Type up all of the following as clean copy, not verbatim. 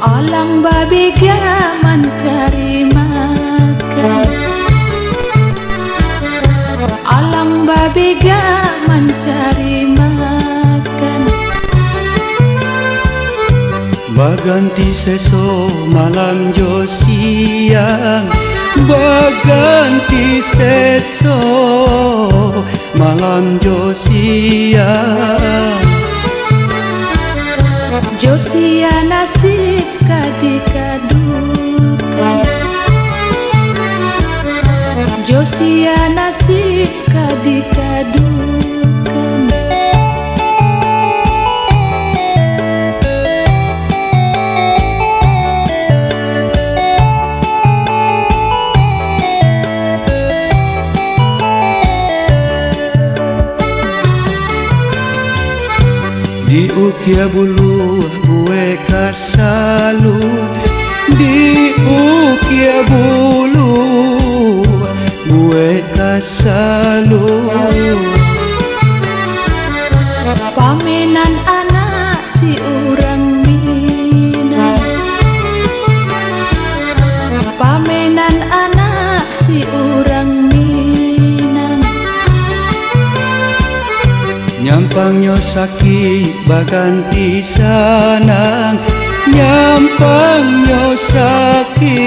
Alang babega mencari makan, alang babega mencari makan. Baganti seso malam jo siang, baganti seso malam jo siang. Josia nasib kadikadukan, Josia nasib kadikadukan. Di ukia bulu bue kasalu, di ukia bulu bue kasalu. Pamenan anak si urang Minang, pamenan anak si urang Minang. Nyampang nyosaki baganti sanang, nyampang nyosaki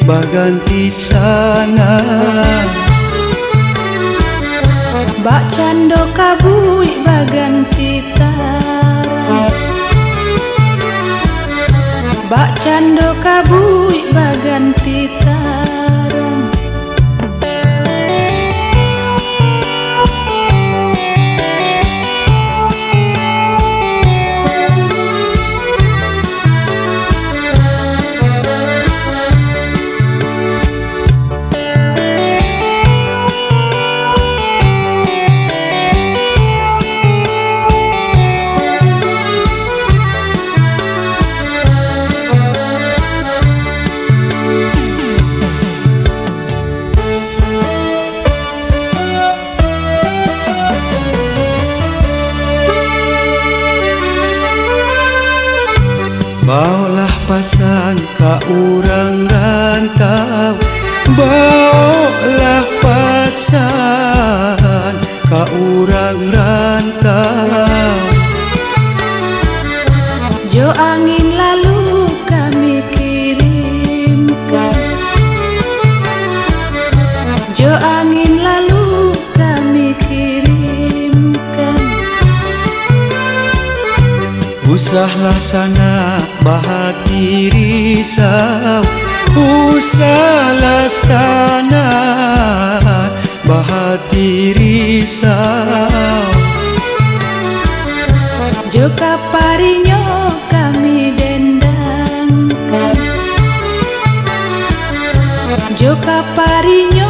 baganti sanang. Bak cando kabui baganti tarang, bak cando kabui baganti tarang. Bawalah pasan ka urang rantau, bawalah pasan ka urang rantau. Jo angin lalu kami kirimkan, jo angin lalu kami kirimkan. Usahlah sana bahati risau, usahlah sana bahati risau. Joka parinyo kami dendangkan, joka parinyo